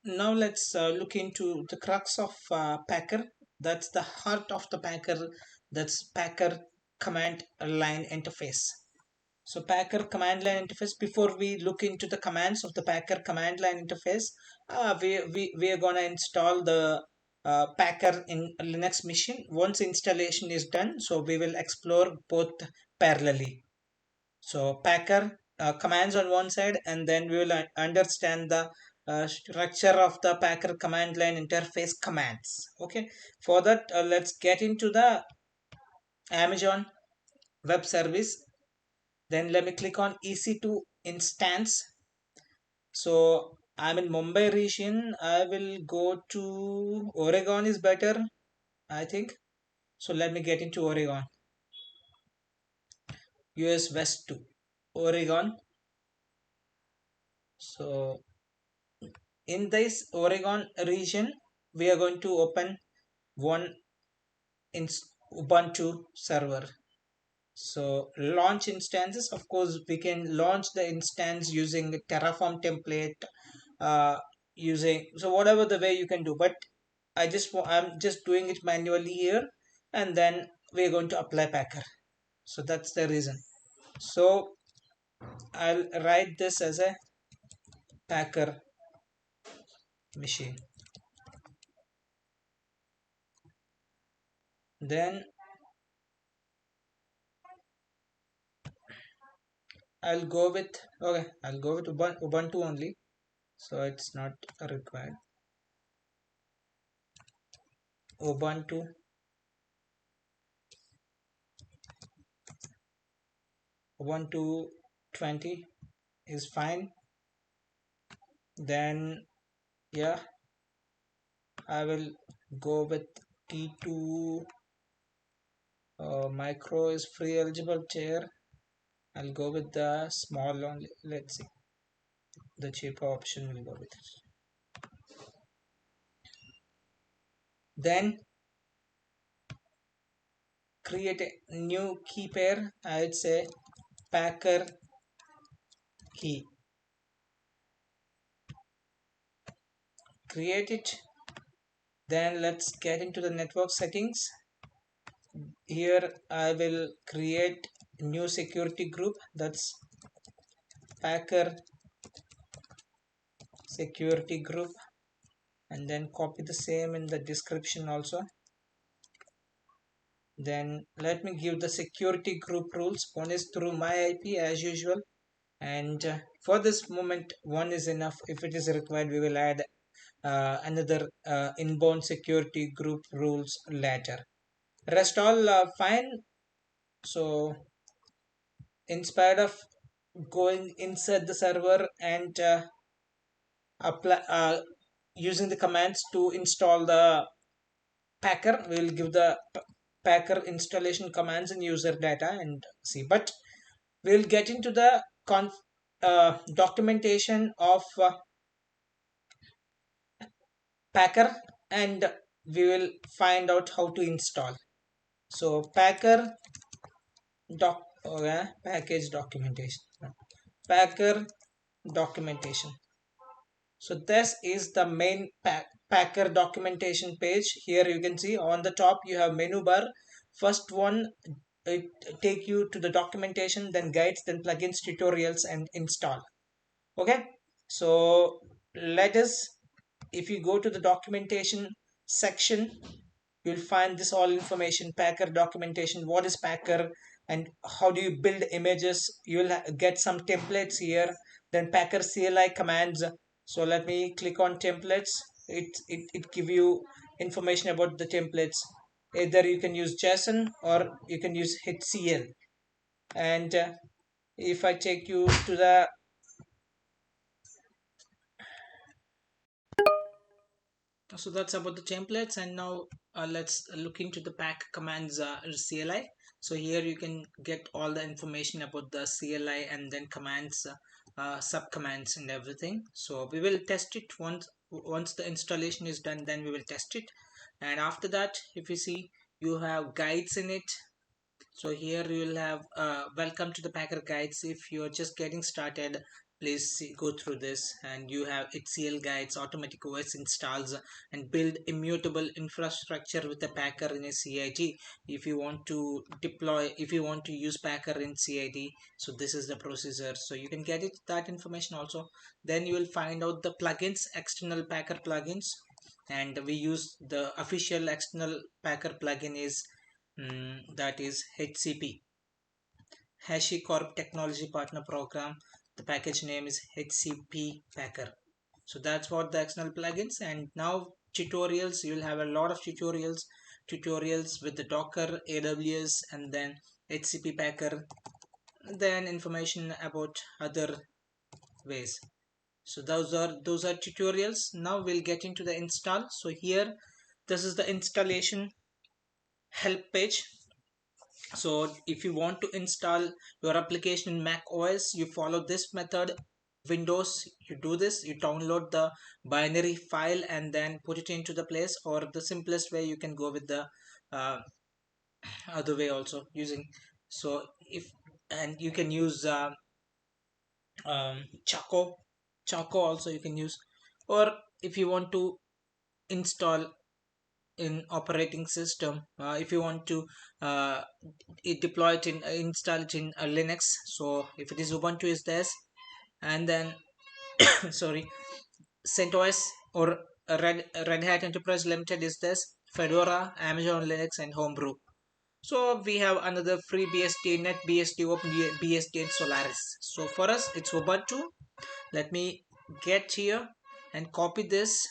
now let's look into the crux of Packer. That's the heart of the Packer. That's Packer command line interface. So Packer command line interface. Before we look into the commands of the Packer command line interface, we are gonna install the Packer in Linux machine. Once installation is done, so we will explore both parallelly. So Packer commands on one side, and then we will understand the structure of the Packer command line interface commands. Okay, for that, let's get into the Amazon Web Service. Then let me click on EC2 instance. So I'm in Mumbai region. I will go to Oregon is better, I think. So let me get into Oregon, US West 2, Oregon. So in this Oregon region, we are going to open one in Ubuntu server. So launch instances, of course, we can launch the instance using Terraform template, uh, using so whatever the way you can do. But I'm just doing it manually here, and then we're going to apply Packer. So that's the reason. So I'll write this as a Packer machine. Then I'll go with Ubuntu only. So it's not required. Ubuntu Ubuntu 20 is fine. Then yeah, I will go with T2 micro is free eligible tier. I'll go with the small only. Let's see, the cheaper option will go with it. Then create a new key pair. I'd say Packer key. Create it. Then let's get into the network settings. Here I will create a new security group, that's Packer security group, and then copy the same in the description also. Then let me give the security group rules. One is through my IP as usual, and for this moment one is enough. If it is required, we will add another inbound security group rules later. Rest all fine. So in spite of going inside the server and apply using the commands to install the Packer, we will give the Packer installation commands and user data and see. But we'll get into the documentation of Packer, and we will find out how to install. So Packer package documentation, Packer documentation. So this is the main Packer documentation page. Here you can see on the top you have menu bar. First one, it take you to the documentation, then guides, then plugins, tutorials, and install. Okay, so let us, if you go to the documentation section, you'll find this all information, Packer documentation, what is Packer and how do you build images. You'll get some templates here, then Packer CLI commands. So let me click on templates. It give you information about the templates. Either you can use JSON or you can use HCL. And if I take you to the, so that's about the templates. And now let's look into the pack commands CLI. So here you can get all the information about the CLI and then commands, sub commands and everything. So we will test it once the installation is done, then we will test it. And after that, if you see, you have guides in it. So here you will have welcome to the Packer guides. If you're just getting started, please go through this. And you have HCL guides, automatic OS installs, and build immutable infrastructure with the Packer in a CID. If you want to deploy, if you want to use Packer in CID, so this is the procedure. So you can get it, that information also. Then you will find out the plugins, external Packer plugins, and we use the official external Packer plugin is that is HCP, HashiCorp Technology Partner Program. The package name is HCP Packer. So that's what the external plugins. And now tutorials, you'll have a lot of tutorials with the Docker, AWS, and then HCP Packer, then information about other ways. So those are tutorials. Now we'll get into the install. So here, this is the installation help page. So if you want to install your application in Mac OS, you follow this method. Windows, you do this, you download the binary file and then put it into the place, or the simplest way you can go with the uh, other way also using. So if, and you can use Choco, also you can use, or if you want to install in operating system, if you want to uh, deploy it in install it in Linux. So if it is Ubuntu is this, and then sorry, CentOS or Red Hat Enterprise Limited is this, Fedora, Amazon Linux, and Homebrew. So we have another free BSD, NetBSD, OpenBSD, and Solaris. So for us it's Ubuntu. Let me get here and copy this.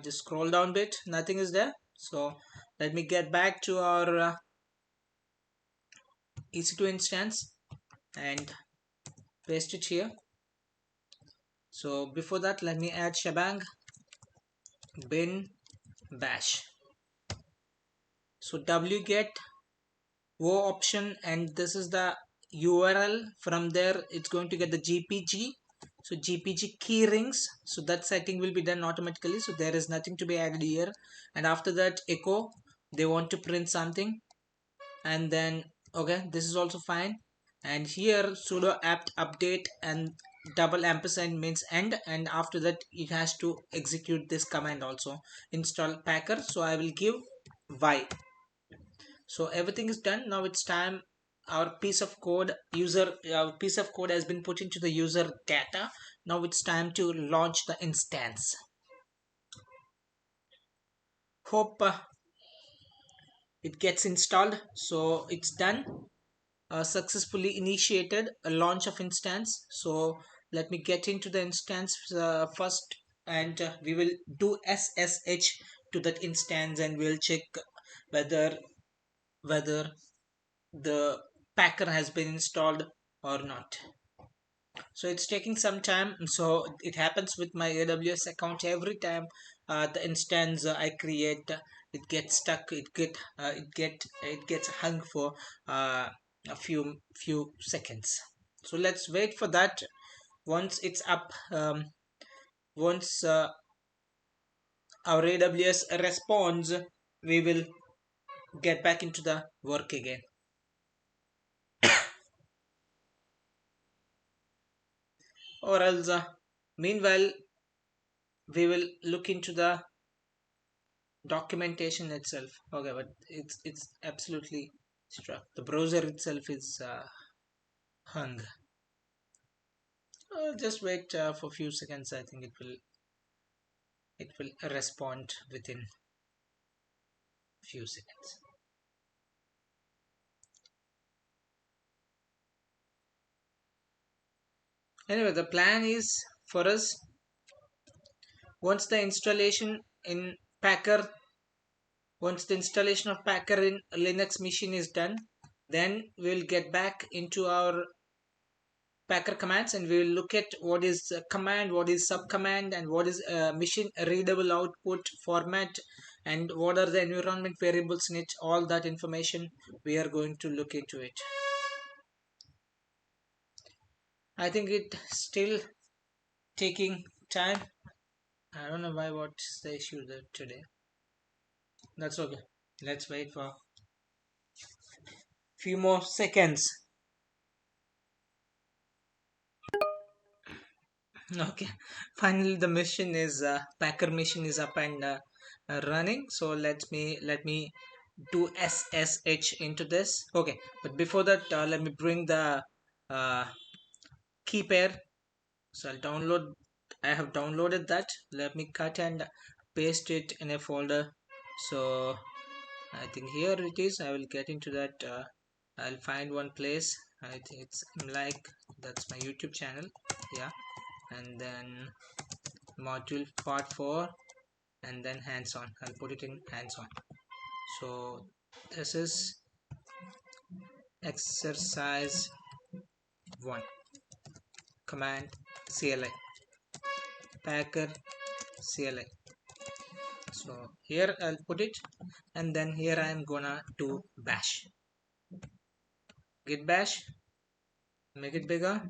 Just scroll down a bit, nothing is there. So let me get back to our EC2 instance and paste it here. So before that, let me add shebang bin bash. So wget wo option, and this is the URL. From there it's going to get the GPG. So GPG key rings, so that setting will be done automatically, so there is nothing to be added here. And after that, echo, they want to print something, and then okay, this is also fine. And here sudo apt update and double ampersand means end, and after that it has to execute this command also, install Packer. So I will give y. So everything is done. Now it's time, our piece of code has been put into the user data. Now it's time to launch the instance. Hope it gets installed. So it's done, successfully initiated a launch of instance. So let me get into the instance first, and we will do SSH to that instance, and we'll check whether whether the Packer has been installed or not. So it's taking some time. So it happens with my AWS account every time the instance I create, it gets stuck, it gets hung for a few seconds. So let's wait for that. Once it's up, once our AWS responds, we will get back into the work again. Or else meanwhile we will look into the documentation itself. Okay, but it's absolutely struck. The browser itself is hung. Just wait for a few seconds. I think it will respond within few seconds. Anyway, the plan is for us, once the installation in Packer, once the installation of Packer in Linux machine is done, then we'll get back into our Packer commands, and we will look at what is command, what is subcommand, and what is machine readable output format, and what are the environment variables in it. All that information we are going to look into it. I think it still taking time. I don't know why, what's the issue there today. That's okay. Let's wait for few more seconds. Okay, finally the mission is Packer mission is up and running. So let me do SSH into this. Okay, but before that, let me bring the uh, key pair. So I'll download. I have downloaded that. Let me cut and paste it in a folder. So I think here it is. I will get into that. I'll find one place. I think it's like that's my YouTube channel. Yeah, and then module part 4 and then hands-on. I'll put it in hands-on. So this is exercise 1, command CLI, Packer CLI. So here I'll put it, and then here I'm gonna do bash, git bash, make it bigger.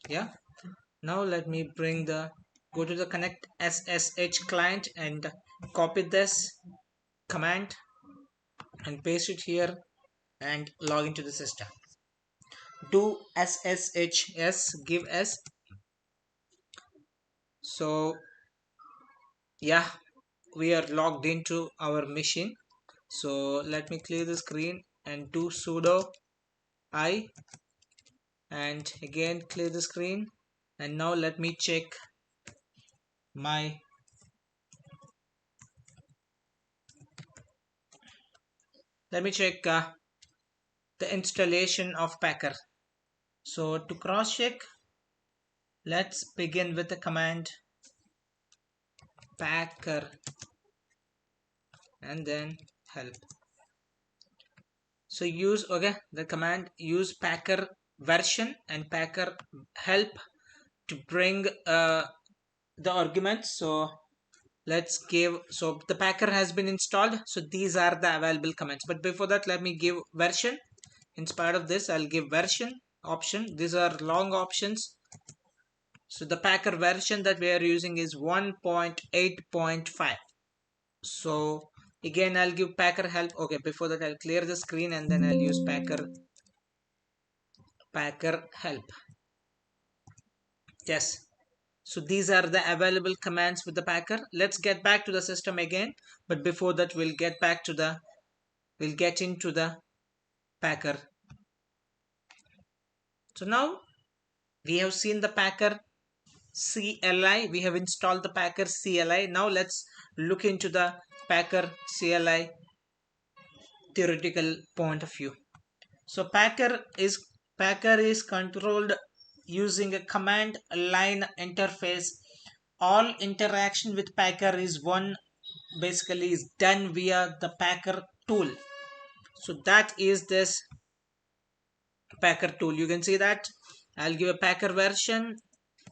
Yeah, now let me go to the connect SSH client and copy this command and paste it here and log into the system. Do SSHS give S. So yeah, we are logged into our machine. So let me clear the screen and do sudo I and again clear the screen, and now my let me check the installation of Packer. So to cross check, let's begin with the command Packer and then help. So use the command use Packer version and Packer help to bring the arguments. So let's give, so the Packer has been installed, so these are the available commands. But before that, let me give version. In spite of this, I'll give version option. These are long options. So the Packer version that we are using is 1.8.5. so again I'll give Packer help. Okay, before that I'll clear the screen and then I'll use Packer help. Yes, so these are the available commands with the Packer. Let's get back to the system again, but before that we'll get into the Packer. So now we have seen the Packer CLI. We have installed the Packer CLI. Now let's look into the Packer CLI theoretical point of view. So Packer is controlled using a command line interface. All interaction with Packer is basically is done via the Packer tool. So that is this Packer tool. You can see that I'll give a Packer version,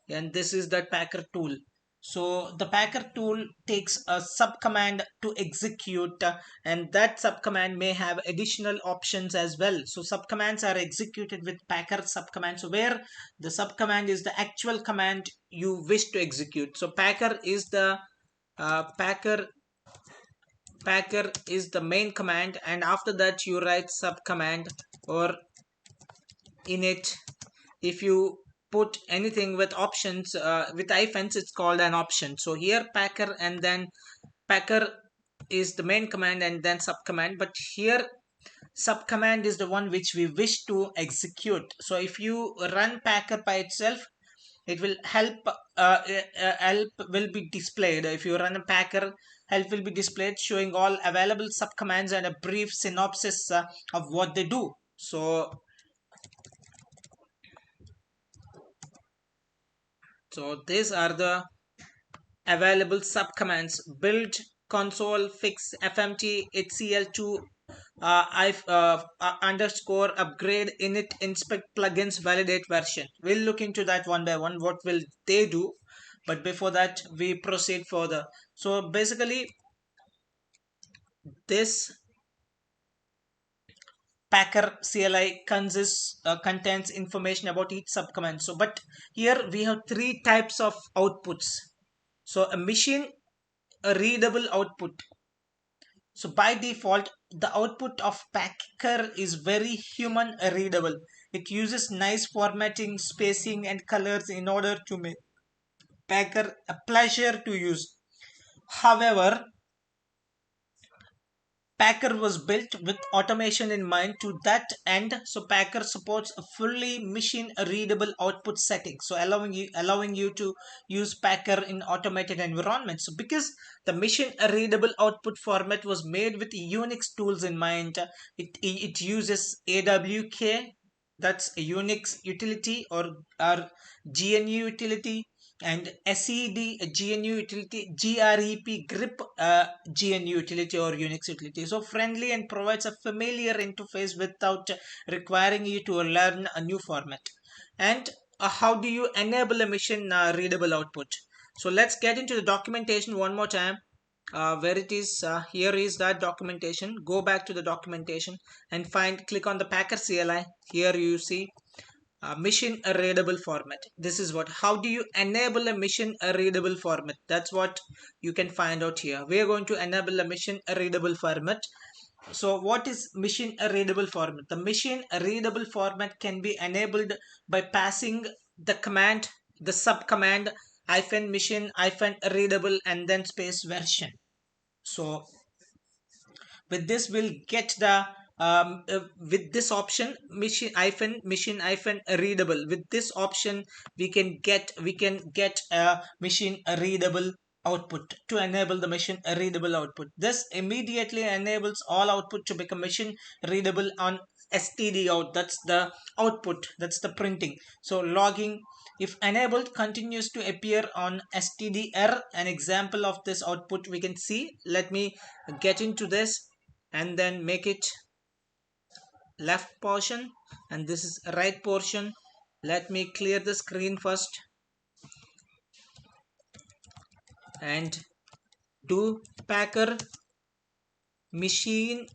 and this is the Packer tool. So the Packer tool takes a subcommand to execute, and that subcommand may have additional options as well. So subcommands are executed with Packer subcommand. So where the subcommand is the actual command you wish to execute. So Packer is the main command, and after that you write subcommand or init. If you put anything with options with hyphens, it's called an option. So here Packer and then Packer is the main command and then subcommand, but here subcommand is the one which we wish to execute. So if you run Packer by itself, it will help will be displayed. If you run a Packer, help will be displayed showing all available subcommands and a brief synopsis of what they do. So these are the available subcommands: build, console, fix, fmt, hcl2, underscore, upgrade, init, inspect, plugins, validate version. We'll look into that one by one. What will they do? But before that, we proceed further. So basically, this Packer CLI contains information about each subcommand. So, but here we have three types of outputs. So, a machine, a readable output. So by default, the output of Packer is very human readable. It uses nice formatting, spacing, and colors in order to make Packer a pleasure to use. However, Packer was built with automation in mind. To that end, so Packer supports a fully machine readable output setting, so allowing you to use Packer in automated environments. So because the machine readable output format was made with Unix tools in mind, it uses AWK, that's a Unix utility, or GNU utility, and SED GNU utility, GREP grip GNU utility or Unix utility. So friendly and provides a familiar interface without requiring you to learn a new format. And how do you enable a machine readable output? So let's get into the documentation one more time. Where it is, here is that documentation. Go back to the documentation and click on the Packer CLI. Here you see machine readable format. This is what, how do you enable a machine readable format? That's what you can find out here. We are going to enable a machine readable format. So what is machine readable format? The machine readable format can be enabled by passing the command, the sub command hyphen machine hyphen readable and then space version. So with this we'll get the with this option, machine hyphen readable, with this option we can get a machine readable output. To enable the machine readable output, this immediately enables all output to become machine readable on std out. That's the output, that's the printing. So logging, if enabled, continues to appear on stdr. An example of this output we can see. Let me get into this and then make it left portion, and this is right portion. Let me clear the screen first and do Packer machine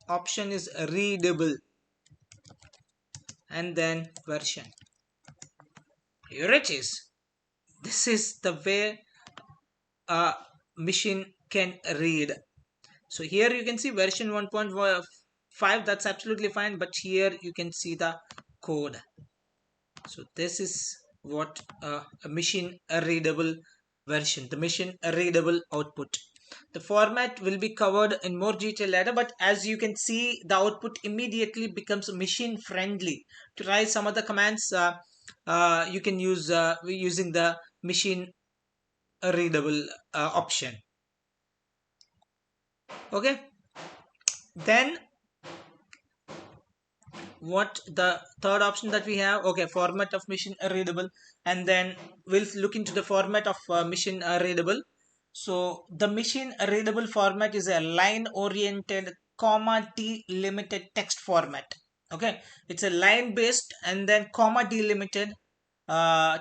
option is readable and then version. Here it is. This is the way a machine can read. So here you can see version 1.5, that's absolutely fine, but here you can see the code. So this is what a machine readable version, the machine readable output. The format will be covered in more detail later, but as you can see, the output immediately becomes machine friendly. To try some of the commands, you can use using the machine readable option. Okay, then what the third option that we have? Okay, format of machine readable, and then we'll look into the format of machine readable. So the machine readable format is a line oriented comma delimited text format. Okay, it's a line based and then comma delimited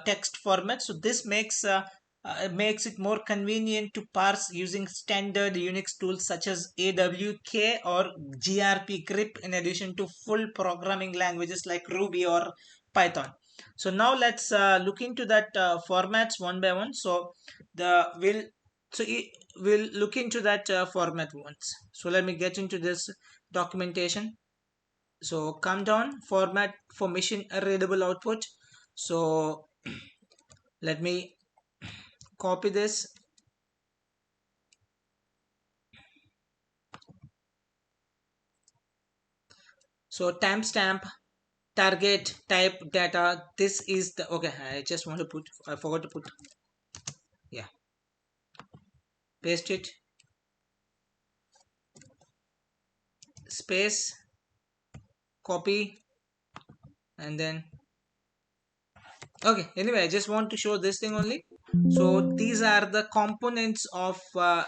text format. So this makes it more convenient to parse using standard Unix tools such as AWK or GRP grip, in addition to full programming languages like Ruby or Python. So now let's look into that formats one by one. So the will so we'll look into that format once. So let me get into this documentation. So come down, format for machine readable output. So let me copy this. So timestamp, target, type, data. This is the, okay, I just want to put, I forgot to put, yeah, paste it, space, copy, and then okay, anyway, I just want to show this thing only. So these are the components of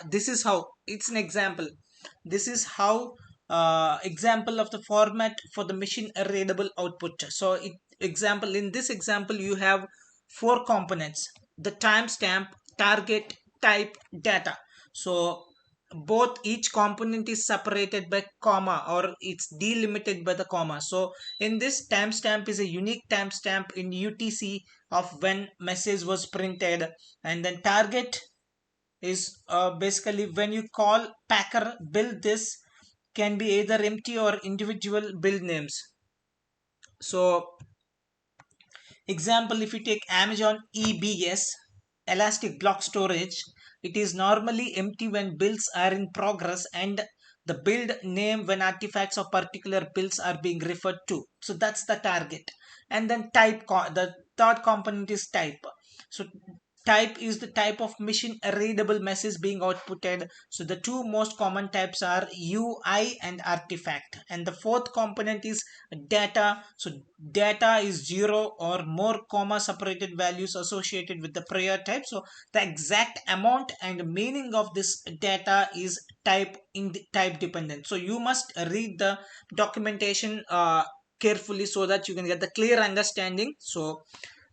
this is how, it's an example. This is how example of the format for the machine readable output. So example, in this example you have four components: the timestamp, target, type, data. So both, each component is separated by comma, or it's delimited by the comma. So in this, timestamp is a unique timestamp in UTC of when message was printed, and then target is basically when you call Packer build. This can be either empty or individual build names. So example, if you take Amazon EBS, Elastic Block Storage, it is normally empty when builds are in progress and the build name when artifacts of particular builds are being referred to. So that's the target. And then the third component is type. So type is the type of machine readable message being outputted. So the two most common types are UI and artifact. And the fourth component is data. So data is zero or more comma separated values associated with the prior type. So the exact amount and meaning of this data is type dependent. So you must read the documentation carefully so that you can get the clear understanding. So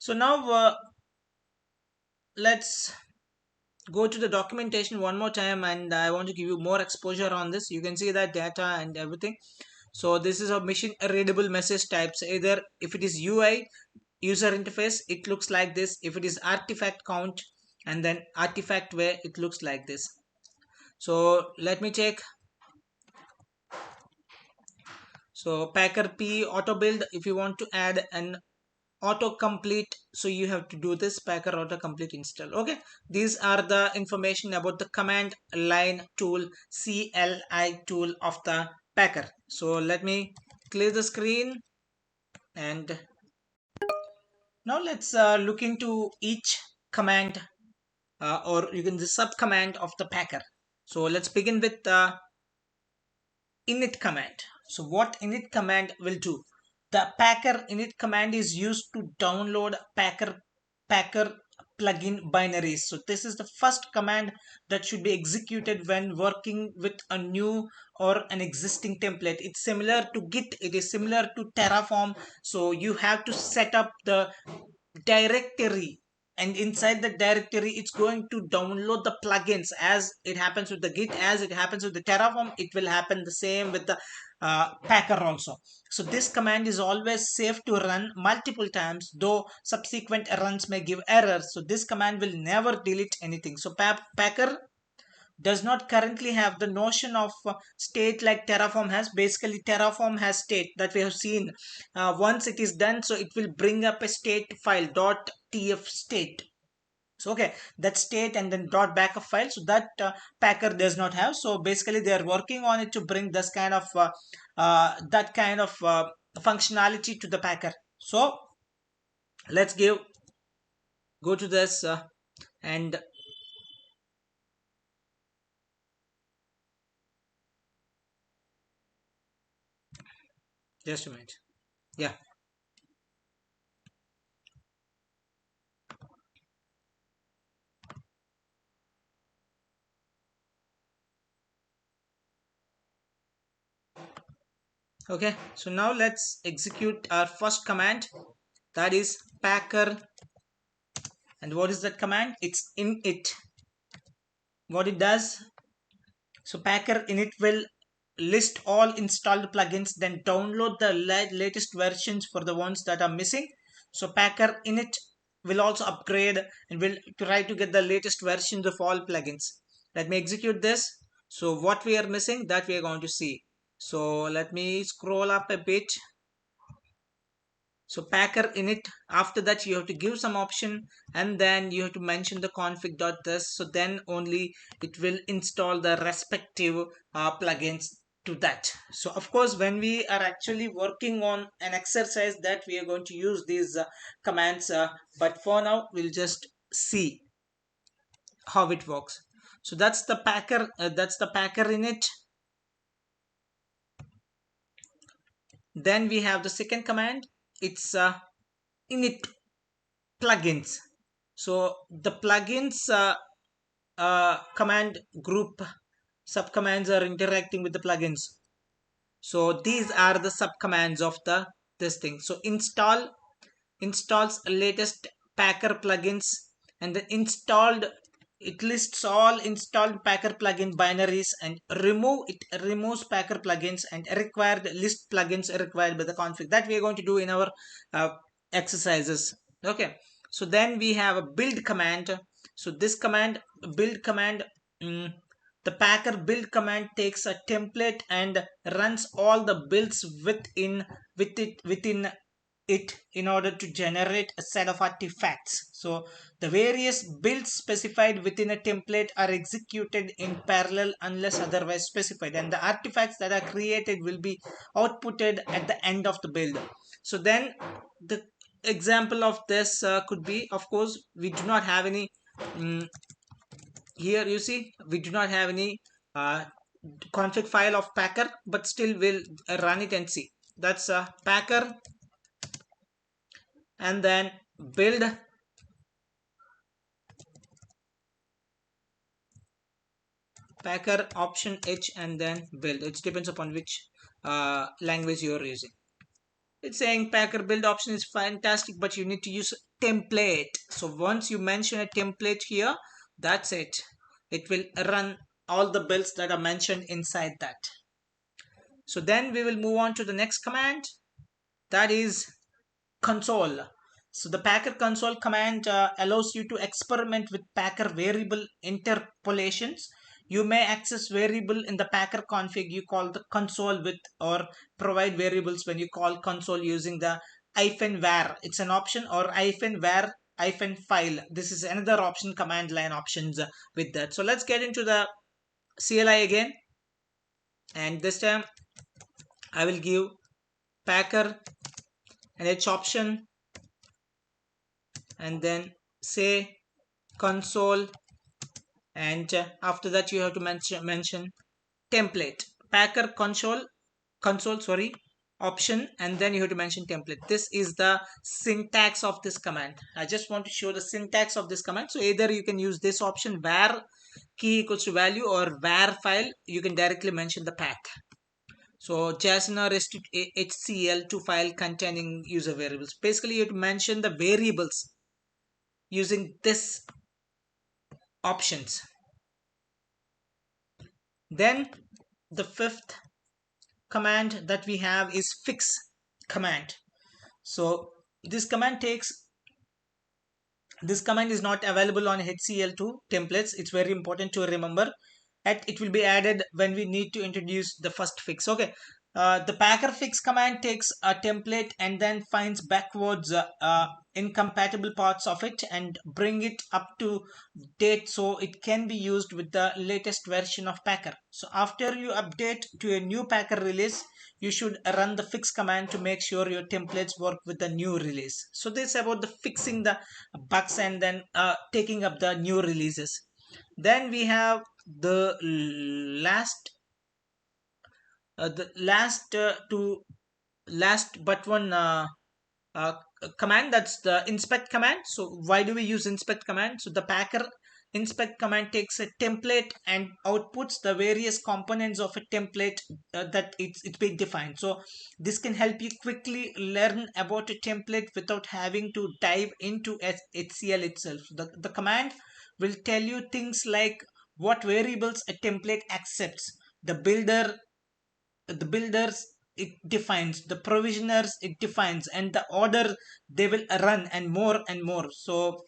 now let's go to the documentation one more time, and I want to give you more exposure on this. You can see that data and everything. So this is a machine readable message types. Either if it is UI, user interface, it looks like this. If it is artifact count and then artifact where, it looks like this. So let me check. So Packer P auto build, if you want to add an autocomplete, so you have to do this Packer autocomplete install. Okay, these are the information about the command line tool, CLI tool of the Packer. So let me clear the screen, and now let's look into each command, or you can the sub command of the Packer. So let's begin with the init command. So what init command will do? The Packer init command is used to download Packer plugin binaries. So this is the first command that should be executed when working with a new or an existing template. It's similar to Git, it is similar to Terraform. So you have to set up the directory, and inside the directory it's going to download the plugins. As it happens with the Git, as it happens with the Terraform, it will happen the same with the Packer also. So this command is always safe to run multiple times, though subsequent runs may give errors. So this command will never delete anything. So Packer does not currently have the notion of state like Terraform has. Basically Terraform has state that we have seen. Once it is done, so it will bring up a state file .tf state. So okay, that state and then backup file, so that Packer does not have. So basically they are working on it to bring this kind of that kind of functionality to the Packer. So let's go to this and just a minute. Yeah. Okay, so now let's execute our first command, that is Packer. And what is that command? It's init. What it does, so Packer init will list all installed plugins, then download the latest versions for the ones that are missing. So Packer init will also upgrade and will try to get the latest versions of all plugins. Let me execute this. So what we are missing, that we are going to see. So let me scroll up a bit. So Packer init, after that you have to give some option, and then you have to mention the config.this. So then only it will install the respective plugins to that. So of course when we are actually working on an exercise, that we are going to use these commands, but for now we'll just see how it works. So that's the Packer init. Then we have the second command, it's init plugins. So the plugins command group subcommands are interacting with the plugins. So these are the subcommands of the this thing. So installs latest Packer plugins, and the installed, it lists all installed Packer plugin binaries, and removes Packer plugins and required list plugins required by the config, that we are going to do in our uh, exercises. Okay, so then we have a build command. So this command, build command, the Packer build command takes a template and runs all the builds within it in order to generate a set of artifacts. So the various builds specified within a template are executed in parallel unless otherwise specified, and the artifacts that are created will be outputted at the end of the build. So then the example of this could be, of course, we do not have any here you see we do not have any uh, config file of Packer, but still we'll run it and see. That's Packer, and then build Packer option H and then build. It depends upon which language you're using. It's saying Packer build option is fantastic, but you need to use template. So once you mention a template here, that's it. It will run all the builds that are mentioned inside that. So then we will move on to the next command, that is console. So the Packer console command allows you to experiment with Packer variable interpolations. You may access variable in the Packer config you call the console with, or provide variables when you call console using the -var. It's an option, or -var -file. This is another option, command line options with that. So let's get into the CLI again, and this time I will give Packer an H option and then say console, and after that you have to mention template. Packer console sorry option, and then you have to mention template. This is the syntax of this command. I just want to show the syntax of this command. So either you can use this option, var key equals to value, or var file, you can directly mention the pack. So JSON or HCL to file containing user variables. Basically you have to mention the variables using this options. Then the fifth command that we have is fix command. So this command is not available on HCL2 templates. It's very important to remember, and it will be added when we need to introduce the first fix. Okay, the Packer fix command takes a template and then finds backwards incompatible parts of it and bring it up to date so it can be used with the latest version of Packer. So after you update to a new Packer release, you should run the fix command to make sure your templates work with the new release. So this is about the fixing the bugs and then taking up the new releases. Then we have the last but one uh, command, that's the inspect command. So why do we use inspect command? So the Packer inspect command takes a template and outputs the various components of a template that it's been defined. So this can help you quickly learn about a template without having to dive into HCL itself. The command will tell you things like what variables a template accepts, the builders it defines, the provisioners it defines, and the order they will run, and more and more. So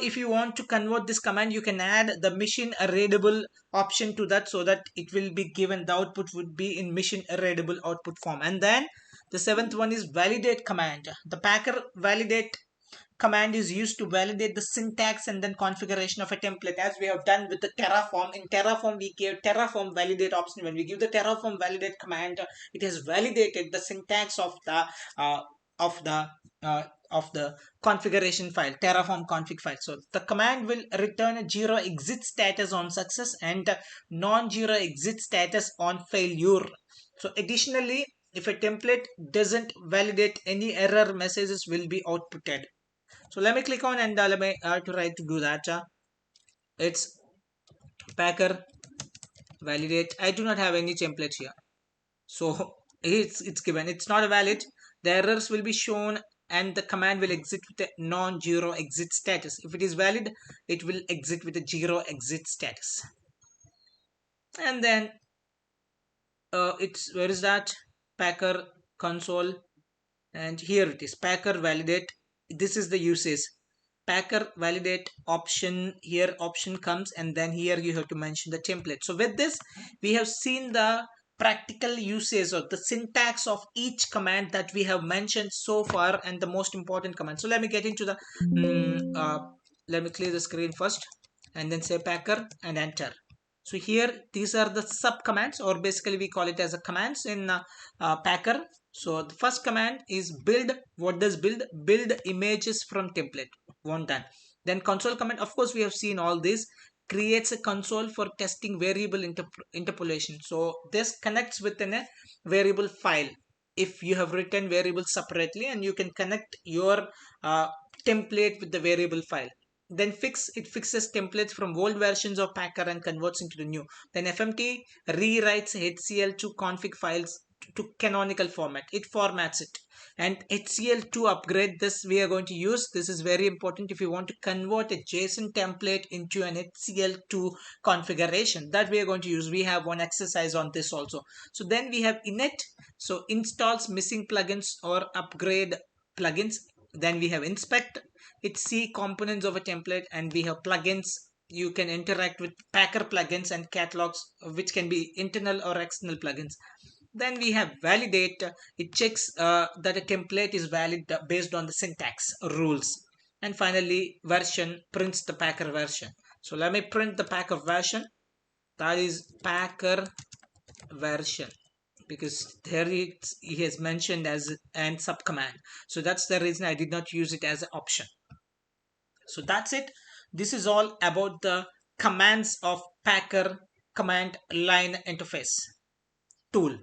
if you want to convert this command, you can add the machine readable option to that, so that it will be given, the output would be in machine readable output form. And then the seventh one is validate command. The Packer validate command is used to validate the syntax and then configuration of a template, as we have done with the Terraform. In Terraform we gave Terraform validate option. When we give the Terraform validate command, it has validated the syntax of the uh, of the uh, of the configuration file, Terraform config file. So the command will return a zero exit status on success and non-zero exit status on failure. So additionally, if a template doesn't validate, any error messages will be outputted. So let me click on, and let me try to do that. It's Packer validate. I do not have any template here, so it's given. It's not valid. The errors will be shown, and the command will exit with a non-zero exit status. If it is valid, it will exit with a zero exit status. And then it's, where is that? Packer console, and here it is, Packer validate. This is the usage. Packer validate option, here option comes, and then here you have to mention the template. So with this we have seen the practical usage of the syntax of each command that we have mentioned so far, and the most important command. So let me get into the let me clear the screen first and then say packer and enter. So here these are the sub commands, or basically we call it as a commands in packer. So the first command is build. What does build? Build images from template. One done. Then console command, of course we have seen all this, creates a console for testing variable interpolation. So this connects within a variable file. If you have written variables separately, and you can connect your uh, template with the variable file. Then it fixes templates from old versions of packer and converts into the new. Then fmt rewrites HCL2 config files to canonical format. It formats it. And HCL2 upgrade, this we are going to use. This is very important if you want to convert a JSON template into an HCL2 configuration, that we are going to use. We have one exercise on this also. So then we have init, so installs missing plugins or upgrade plugins. Then we have inspect, it see components of a template. And we have plugins, you can interact with packer plugins and catalogs, which can be internal or external plugins. Then we have validate, it checks that a template is valid based on the syntax rules. And finally version, prints the packer version. So let me print the packer version, that is packer version, because there he has mentioned as an subcommand. So that's the reason I did not use it as an option. So that's it. This is all about the commands of packer command line interface tool.